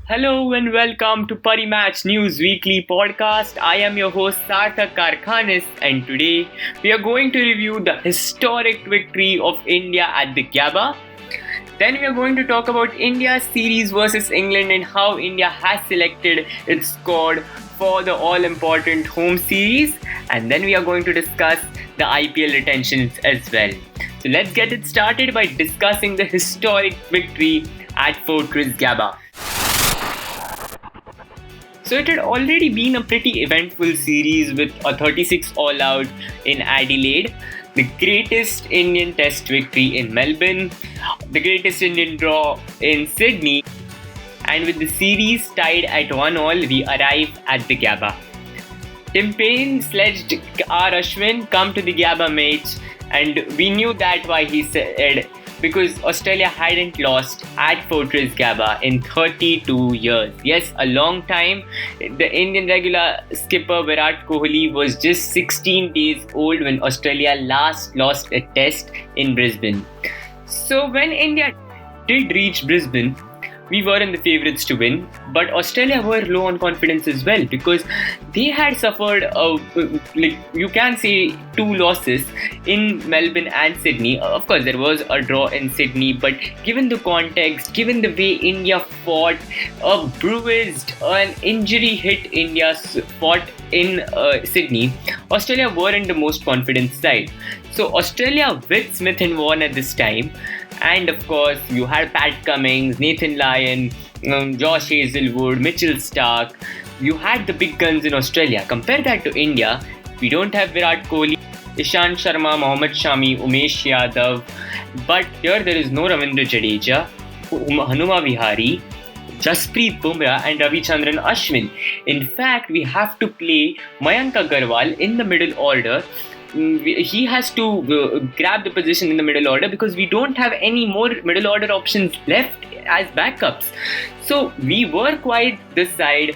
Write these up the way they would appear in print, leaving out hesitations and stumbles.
Hello and welcome to Parimatch News Weekly Podcast. I am your host Sarthak Karkhanis, and today we are going to review the historic victory of India at the Gabba. Then we are going to talk about India's series versus England and how India has selected its squad for the all-important home series. And then we are going to discuss the IPL retentions as well. So let's get it started by discussing the historic victory at Fortress Gabba. So it had already been a pretty eventful series with a 36 all-out in Adelaide, the greatest Indian Test victory in Melbourne, the greatest Indian draw in Sydney, and with the series tied at 1-1, we arrive at the Gabba. Tim Paine sledged R. Ashwin come to the Gabba match, and we knew that why he said because Australia hadn't lost at Fortress Gabba in 32 years. Yes, a long time. The Indian regular skipper Virat Kohli was just 16 days old when Australia last lost a test in Brisbane. So when India did reach Brisbane, we were in the favourites to win, but Australia were low on confidence as well because they had suffered, you can say, 2 losses in Melbourne and Sydney. Of course, there was a draw in Sydney, but given the context, given the way India fought, a bruised, an injury-hit India fought in Sydney, Australia weren't the most confident side. So Australia with Smith and Vaughan at this time, and of course, you had Pat Cummins, Nathan Lyon, Josh Hazlewood, Mitchell Starc. You had the big guns in Australia. Compare that to India. We don't have Virat Kohli, Ishant Sharma, Mohammad Shami, Umesh Yadav. But here there is no Ravindra Jadeja, Hanuma Vihari, Jasprit Bumrah and Ravichandran Ashwin. In fact, we have to play Mayank Agarwal in the middle order. He has to grab the position in the middle order because we don't have any more middle order options left as backups. So we were quite this side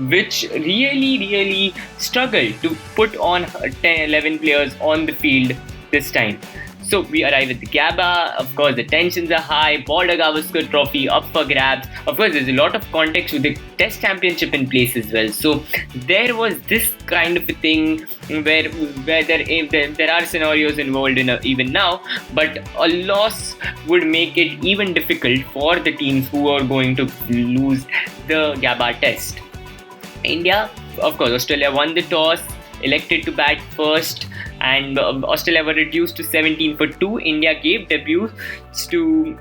which really struggled to put on 10-11 players on the field this time. So we arrive at the Gabba. Of course, the tensions are high. Border Gavaskar Trophy up for grabs. Of course, there's a lot of context with the Test Championship in place as well. So there was this kind of a thing where there are scenarios involved in even now, but a loss would make it even difficult for the teams who are going to lose the Gabba Test. India, of course, Australia won the toss, elected to bat first, and Australia were reduced to 17 for 2. India gave debuts to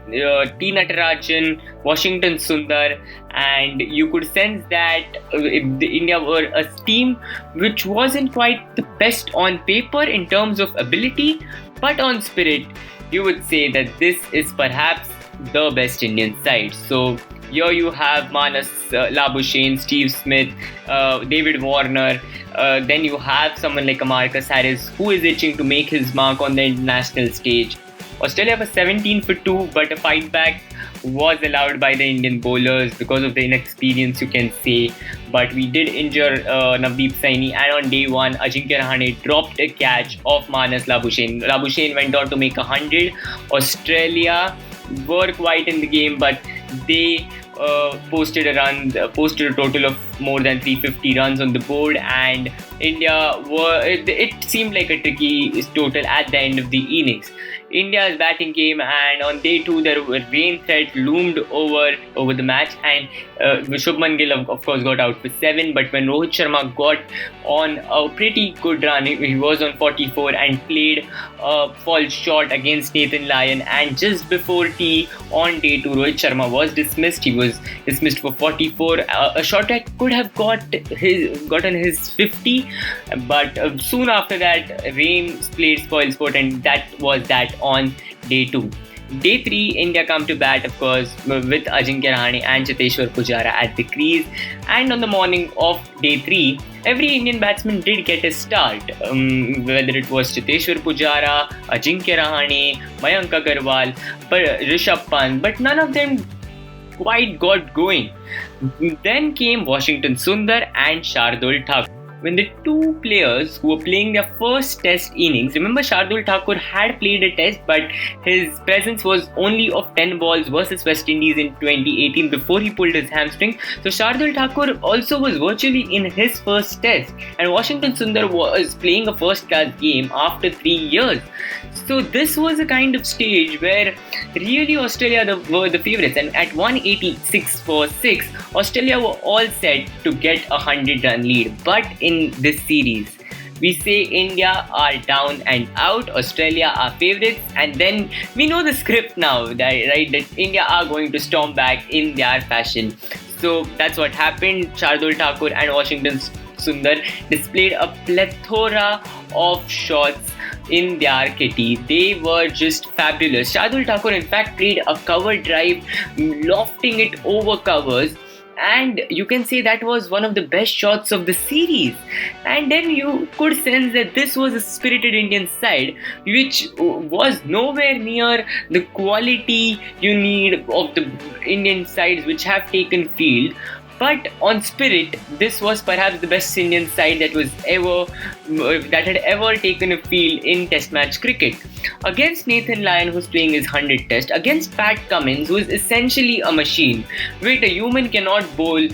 T. Natarajan, Washington Sundar, and you could sense that India were a team which wasn't quite the best on paper in terms of ability, but on spirit, you would say that this is perhaps the best Indian side. So here you have Manas Labuschagne, Steve Smith, David Warner. Then you have someone like Marcus Harris who is itching to make his mark on the international stage. Australia was 17 for 2, but a fight back was allowed by the Indian bowlers because of the inexperience, you can say. But we did injure Navdeep Saini, and on day 1, Ajinkya Rahane dropped a catch of Manas Labuschagne. Labuschagne went on to make 100. Australia were quite in the game, but they posted a total of more than 350 runs on the board, and India it seemed like a tricky total at the end of the innings. India's batting came, and on day 2 there were rain threat loomed over the match, and Shubman Gill of course got out for 7, but when Rohit Sharma got on a pretty good run, he was on 44 and played a false shot against Nathan Lyon, and just before tea on day 2 Rohit Sharma was dismissed. He was dismissed for 44. A shot that could have gotten his 50, but soon after that rain played spoil sport, and that was that on day 2. Day 3, India come to bat, of course, with Ajinkya Rahane and Cheteshwar Pujara at the crease. And on the morning of day 3, every Indian batsman did get a start, whether it was Cheteshwar Pujara, Ajinkya Rahane, Mayank Agarwal, Rishabh Pant, but none of them quite got going. Then came Washington Sundar and Shardul Thakur. when the two players who were playing their first test innings, remember Shardul Thakur had played a test, but his presence was only of 10 balls versus West Indies in 2018 before he pulled his hamstring. So Shardul Thakur also was virtually in his first test, and Washington Sundar was playing a first-class game after 3 years. So this was a kind of stage where really Australia were the favourites, and at 186 for 6, Australia were all set to get a 100-run lead. But in this series, we say India are down and out, Australia are favourites, and then we know the script now, that India are going to storm back in their fashion. So that's what happened. Shardul Thakur and Washington Sundar displayed a plethora of shots in their kitty. They were just fabulous. Shardul Thakur in fact played a cover drive, lofting it over covers, and you can say that was one of the best shots of the series. And then you could sense that this was a spirited Indian side which was nowhere near the quality you need of the Indian sides which have taken field. But on spirit, this was perhaps the best Indian side that had ever taken a field in Test match cricket. Against Nathan Lyon, who's playing his 100th Test, against Pat Cummins, who is essentially a machine. Wait, a human cannot bowl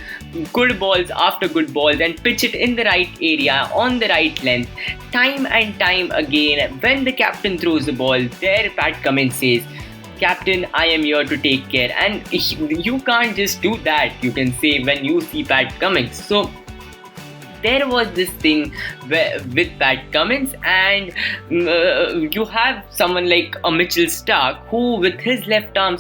good balls after good balls and pitch it in the right area, on the right length. Time and time again, when the captain throws the ball, there Pat Cummins says, "Captain, I am here to take care." And you can't just do that, you can say, when you see Pat Cummins. So there was this thing with Pat Cummins, and you have someone like a Mitchell Starc, who with his left arm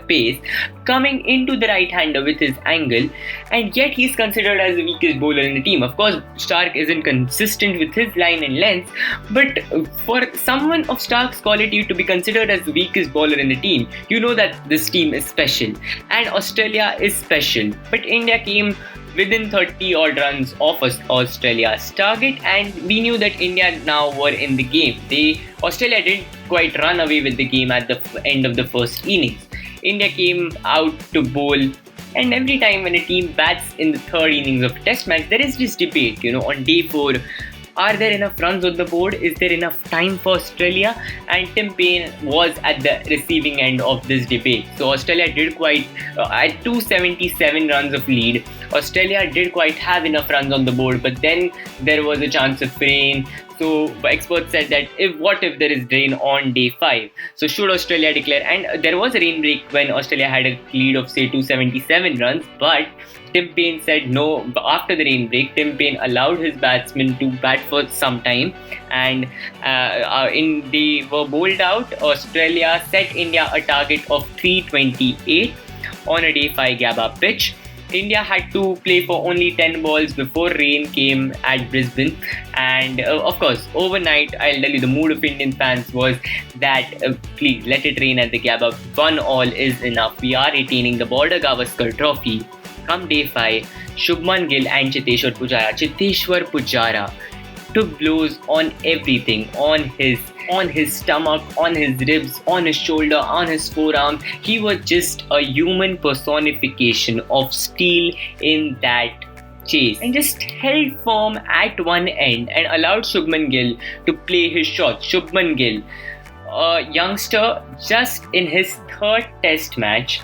pace coming into the right-hander with his angle, and yet he's considered as the weakest bowler in the team. Of course, Starc isn't consistent with his line and length, but for someone of Starc's quality to be considered as the weakest bowler in the team, you know that this team is special, and Australia is special. But India came within 30 odd runs of Australia's target, and we knew that India now were in the game. Australia didn't quite run away with the game at the end of the first innings. India came out to bowl, and every time when a team bats in the third innings of a test match, there is this debate, on day 4, are there enough runs on the board? Is there enough time for Australia? And Tim Paine was at the receiving end of this debate. So Australia did quite, at 277 runs of lead, Australia did quite have enough runs on the board, but then there was a chance of rain. So experts said that what if there is rain on day 5? So should Australia declare? And there was a rain break when Australia had a lead of say 277 runs, but Tim Paine said no. After the rain break, Tim Paine allowed his batsmen to bat for some time, and they were bowled out. Australia set India a target of 328 on a day 5 Gabba pitch. India had to play for only 10 balls before rain came at Brisbane, and of course overnight, I'll tell you, the mood of Indian fans was that please let it rain at the Gabba. 1 all is enough. We are retaining the Border Gavaskar Trophy. Come day 5, Shubman Gill and Chiteshwar Pujara took blows on everything, on his stomach, on his ribs, on his shoulder, on his forearm. He was just a human personification of steel in that chase, and just held firm at one end and allowed Shubman Gill to play his shots. Shubman Gill, a youngster just in his 3rd test match,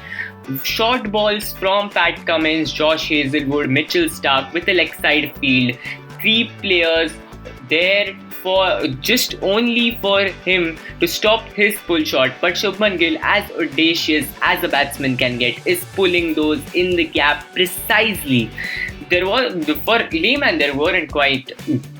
short balls from Pat Cummins, Josh Hazlewood, Mitchell Starc with a leg side field. 3 players there for just only for him to stop his pull shot. But Shubman Gill, as audacious as a batsman can get, is pulling those in the gap precisely. For layman, there weren't quite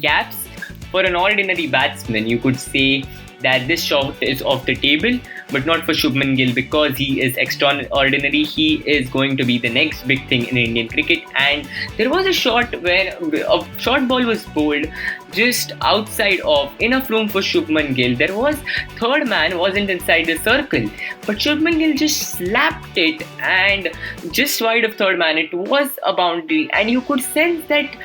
gaps. For an ordinary batsman, you could say that this shot is off the table, but not for Shubman Gill, because he is extraordinary. He is going to be the next big thing in Indian cricket. And there was a shot where a short ball was bowled just outside of, enough room for Shubman Gill. There was, third man wasn't inside the circle, but Shubman Gill just slapped it, and just wide of third man, it was a boundary, and you could sense that,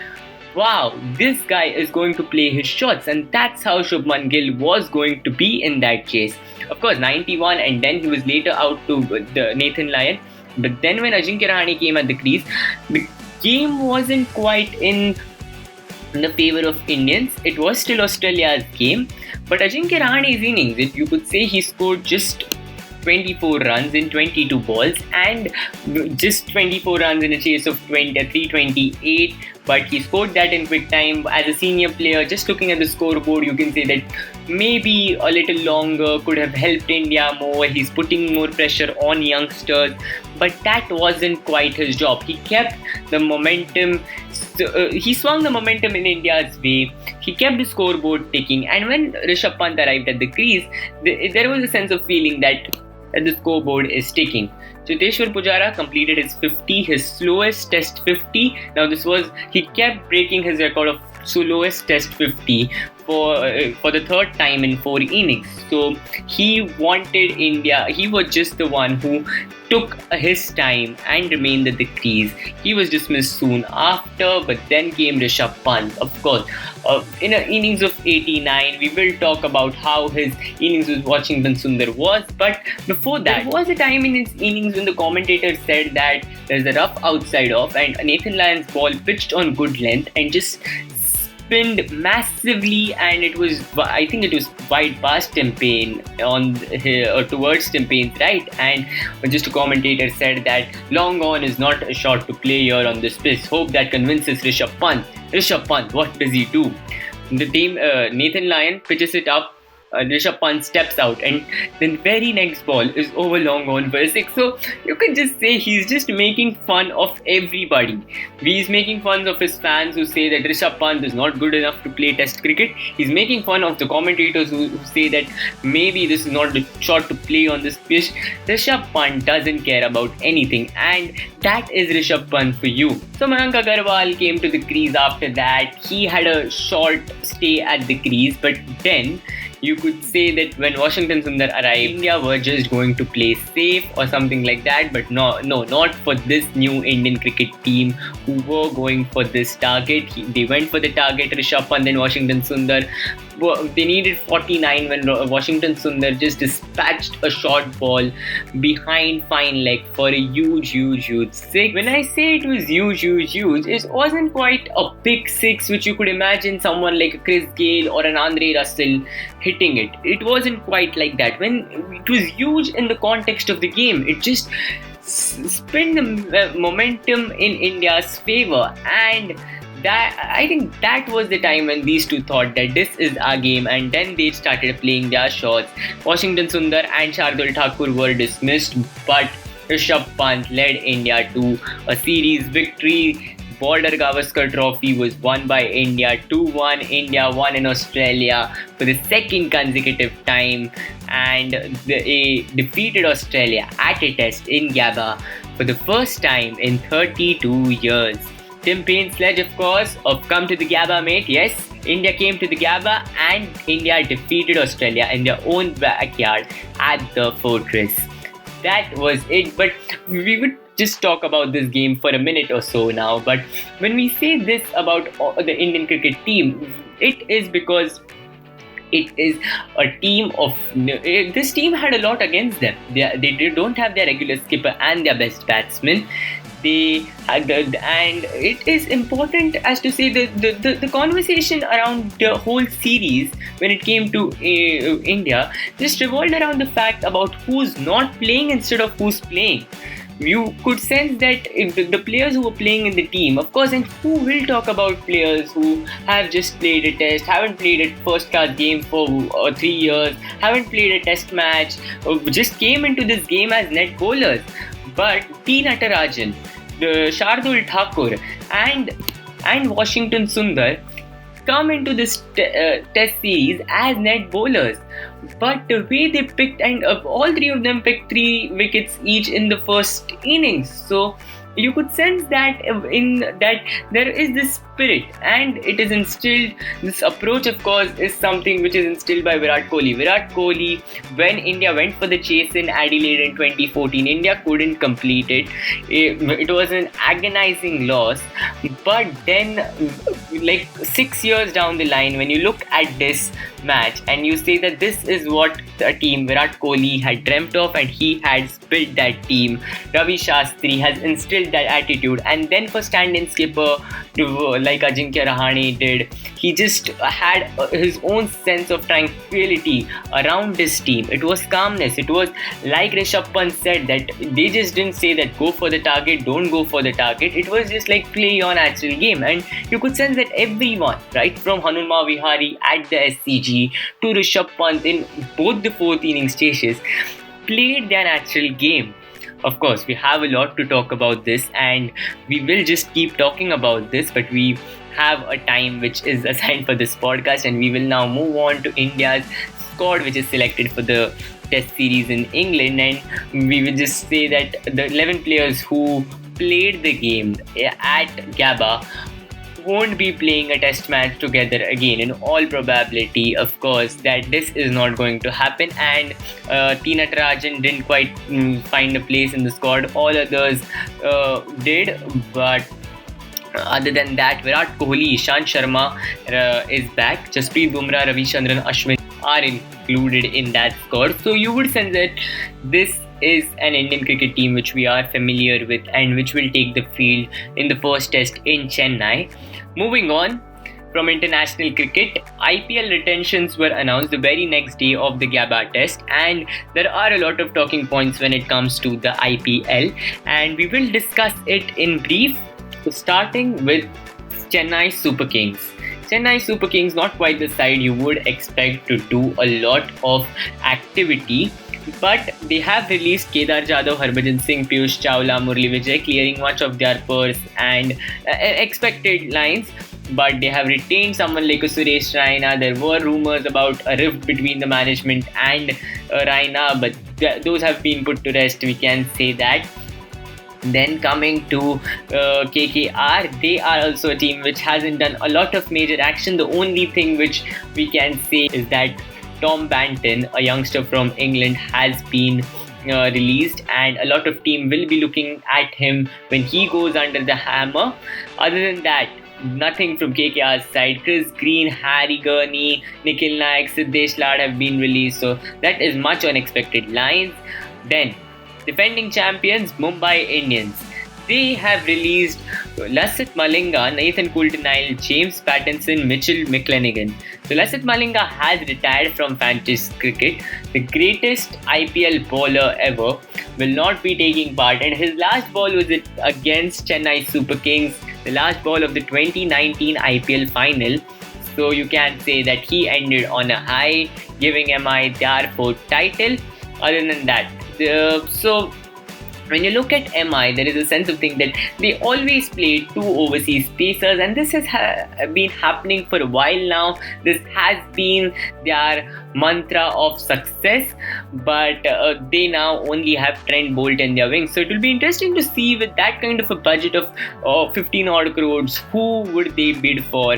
wow, this guy is going to play his shots, and that's how Shubman Gill was going to be in that chase. Of course, 91, and then he was later out to the Nathan Lyon. But then when Ajinkya Rahane came at the crease, the game wasn't quite in in the favor of Indians. It was still Australia's game, but Ajinkya Rahane's innings, if you could say, he scored just 24 runs in 22 balls and just 24 runs in a chase of 328, but he scored that in quick time. As a senior player, just looking at the scoreboard, you can say that maybe a little longer could have helped India more. He's putting more pressure on youngsters, but that wasn't quite his job. He kept the momentum, he swung the momentum in India's way. He kept the scoreboard ticking, and when Rishabh Pant arrived at the crease, there was a sense of feeling that the scoreboard is ticking. Cheteshwar Pujara completed his 50, his slowest test 50. Now he kept breaking his record of slowest test 50 for the third time in 4 innings. So he wanted India, he was just the one who took his time and remained at the crease. He was dismissed soon after, but then came Rishabh Pant. Of course, in an innings of 89, we will talk about how his innings with Washington Sundar was, but before that, there was a time in his innings when the commentator said that there's a rough outside off and Nathan Lyon's ball pitched on good length and just spinned massively, and I think it was wide past Timpane towards Timpane's right, and just a commentator said that long on is not a shot to play here on this pitch. Hope that convinces Rishabh Pant. Rishabh Pant, what does he do? The team, Nathan Lyon pitches it up. Rishabh Pant steps out, and then very next ball is over long on for a 6. So you can just say he's just making fun of everybody. He's making fun of his fans who say that Rishabh Pant is not good enough to play Test cricket. He's making fun of the commentators who say that maybe this is not the shot to play on this pitch. Rishabh Pant doesn't care about anything, and that is Rishabh Pant for you. So Mayank Agarwal came to the crease after that. He had a short stay at the crease, but then you could say that when Washington Sundar arrived, India were just going to play safe or something like that, but no, not for this new Indian cricket team who were going for this target. They went for the target, Rishabh Pant and Washington Sundar. They needed 49 when Washington Sundar just dispatched a short ball behind fine leg for a huge 6. When I say it was huge, it wasn't quite a big 6 which you could imagine someone like a Chris Gayle or an Andre Russell hitting it. It wasn't quite like that. When it was huge in the context of the game, it just spun the momentum in India's favor, and I think that was the time when these two thought that this is our game, and then they started playing their shots. Washington Sundar and Shardul Thakur were dismissed, but Rishabh Pant led India to a series victory. Border Gavaskar Trophy was won by India 2-1. India won in Australia for the second consecutive time, and they defeated Australia at a test in Gabba for the first time in 32 years. Timpane's sledge, of course, of come to the Gabba, mate. Yes, India came to the Gabba and India defeated Australia in their own backyard at the Fortress. That was it. But we would just talk about this game for a minute or so now. But when we say this about the Indian cricket team, it is because it is a team of... This team had a lot against them. They don't have their regular skipper and their best batsman. And it is important as to say the conversation around the whole series when it came to India just revolved around the fact about who's not playing instead of who's playing. You could sense that the players who were playing in the team, of course, and who will talk about players who have just played a test, haven't played a first class game for 3 years, haven't played a test match, just came into this game as net bowlers. But T. Natarajan, Shardul Thakur and Washington Sundar come into this test series as net bowlers. But the way they picked, and all 3 of them picked 3 wickets each in the first innings. So you could sense that there is this spirit, and it is instilled. This approach, of course, is something which is instilled by Virat Kohli. Virat Kohli, when India went for the chase in Adelaide in 2014, India couldn't complete it. It was an agonizing loss. But then, like 6 years down the line, when you look at this, match and you say that this is what the team Virat Kohli had dreamt of and he had built that team. Ravi Shastri has instilled that attitude, and then for stand-in skipper like Ajinkya Rahane did, he just had his own sense of tranquility around this team. It was calmness. It was like Rishabh Pant said, that they just didn't say that go for the target, don't go for the target. It was just like play your natural game, and you could sense that everyone, right from Hanuma Vihari at the SCG to Rishabh Pant in both the fourth innings stages, played their natural game. Of course, we have a lot to talk about this and we will just keep talking about this, but we have a time which is assigned for this podcast, and we will now move on to India's squad which is selected for the test series in England. And we will just say that the 11 players who played the game at Gabba won't be playing a test match together again. In all probability, of course, that this is not going to happen, and T. Natarajan didn't quite find a place in the squad. All others did, but other than that, Virat Kohli, Ishant Sharma is back. Jasprit Bumrah, Ravichandran Ashwin are included in that squad. So you would sense that this is an Indian cricket team which we are familiar with and which will take the field in the first test in Chennai. Moving on from international cricket, IPL retentions were announced the very next day of the Gabba test, and there are a lot of talking points when it comes to the IPL, and we will discuss it in brief, starting with Chennai Super Kings. Chennai Super Kings, not quite the side you would expect to do a lot of activity, but they have released Kedar Jadhav, Harbhajan Singh, Piyush Chawla, Murli Vijay, clearing much of their purse and expected lines. But they have retained someone like Suresh Raina. There were rumours about a rift between the management and Raina, but those have been put to rest, we can say that. Then coming to KKR, they are also a team which hasn't done a lot of major action. The only thing which we can say is that Tom Banton, a youngster from England, has been released, and a lot of team will be looking at him when he goes under the hammer. Other than that, nothing from KKR's side. Chris Green, Harry Gurney, Nikhil Naik, Siddesh Lad have been released, so that is much unexpected lines. Then, defending champions Mumbai Indians. They have released Lasith Malinga, Nathan Coulter-Nile, James Pattinson, Mitchell McClenaghan. So Lasith Malinga has retired from fantasy cricket. The greatest IPL bowler ever will not be taking part, and his last ball was against Chennai Super Kings, the last ball of the 2019 IPL final. So you can say that he ended on a high, giving MI their fourth title. Other than that, so when you look at MI, there is a sense of thing that they always play two overseas pacers, and this has been happening for a while now. This has been their mantra of success, but they now only have Trent Bolt in their wings. So it will be interesting to see, with that kind of a budget of 15 odd crores, who would they bid for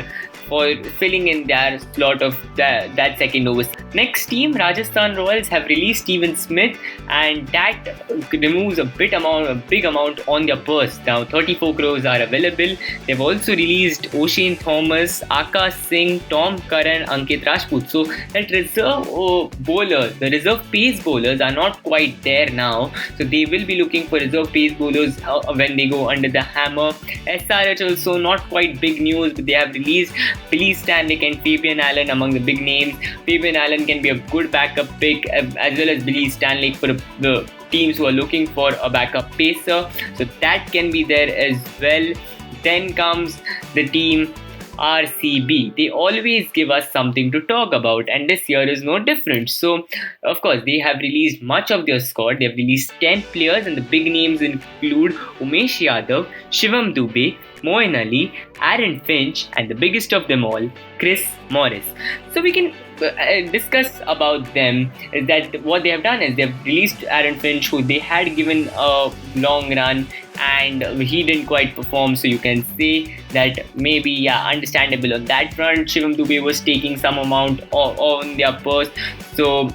filling in their slot of that second overseas. Next team, Rajasthan Royals, have released Steven Smith, and that removes a big amount on their purse. Now 34 crores are available. They've also released O'Shane Thomas, Akash Singh, Tom Curran, Ankit Rajput. So that reserve bowlers, the reserve pace bowlers are not quite there now. So they will be looking for reserve pace bowlers when they go under the hammer. SRH also not quite big news, but they have released Billy Stanley and Fabian Allen among the big names. Fabian Allen can be a good backup pick, as well as Billy Stanley for the teams who are looking for a backup pacer. So that can be there as well. Then comes the team RCB. They always give us something to talk about, and this year is no different. So, of course, they have released much of their squad. They have released 10 players, and the big names include Umesh Yadav, Shivam Dubey, Moeen Ali, Aaron Finch, and the biggest of them all, Chris Morris. So we can discuss about them. Is that what they have done is they have released Aaron Finch, who they had given a long run, and he didn't quite perform, so you can say that maybe understandable on that front. Shivam Dubey was taking some amount on their purse, so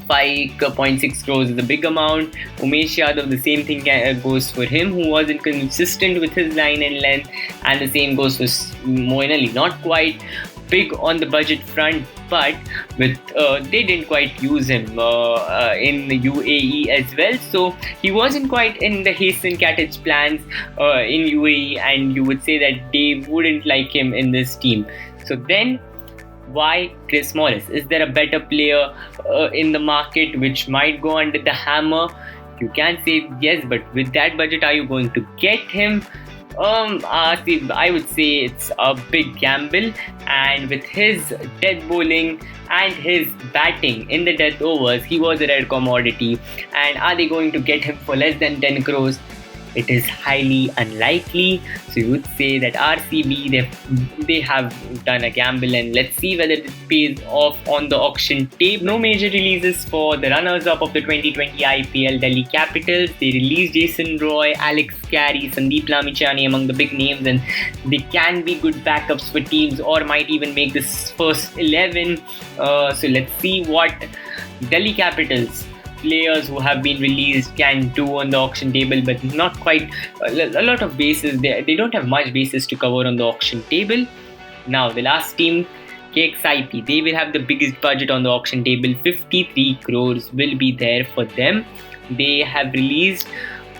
5.6 crores is a big amount. Umesh Yadav, the same thing goes for him, who wasn't consistent with his line and length, and the same goes for Moeen Ali, not quite. big on the budget front, but they didn't quite use him in the UAE as well. So he wasn't quite in the Hasan Katic plans in UAE, and you would say that they wouldn't like him in this team. So then, why Chris Morris? Is there a better player in the market which might go under the hammer? You can say yes, but with that budget, are you going to get him? I would say it's a big gamble, and with his death bowling and his batting in the death overs, he was a rare commodity. And are they going to get him for less than 10 crores? It is highly unlikely. So you would say that RCB, they have done a gamble, and let's see whether it pays off on the auction tape. No major releases for the runners-up of the 2020 IPL, Delhi Capitals. They released Jason Roy, Alex Carey, Sandeep Lamichhane among the big names, and they can be good backups for teams or might even make this first 11. So let's see what Delhi Capitals players who have been released can do on the auction table, but not quite a lot of bases. They don't have much bases to cover on the auction table. Now the last team, KXIP, they will have the biggest budget on the auction table. 53 crores will be there for them. They have released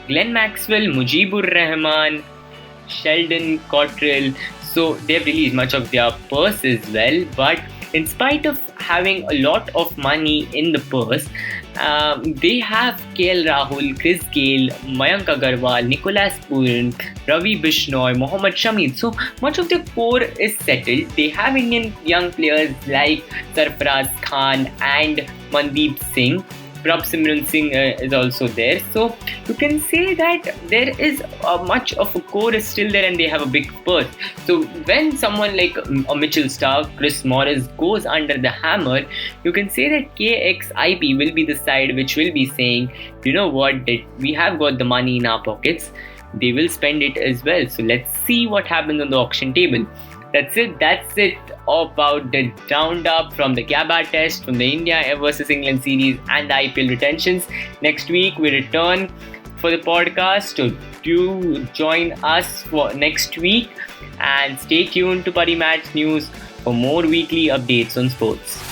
Glenn Maxwell, Mujibur Rahman, Sheldon Cottrell. So they've released much of their purse as well, but in spite of having a lot of money in the purse, they have KL Rahul, Chris Gale, Mayank Agarwal, Nicholas Puran, Ravi Bishnoi, Mohammad Shamid. So much of the core is settled. They have Indian young players like Sarfaraz Khan and Mandeep Singh. Prabh Simran Singh is also there. So you can say that there is much of a core is still there, and they have a big purse. So when someone like a Mitchell Starc, Chris Morris goes under the hammer, you can say that KXIP will be the side which will be saying, you know what, we have got the money in our pockets. They will spend it as well. So let's see what happens on the auction table. That's it about the roundup from the Gabba test, from the India versus England series and the IPL retentions. Next week we return for the podcast. So do join us for next week and stay tuned to Parimatch News for more weekly updates on sports.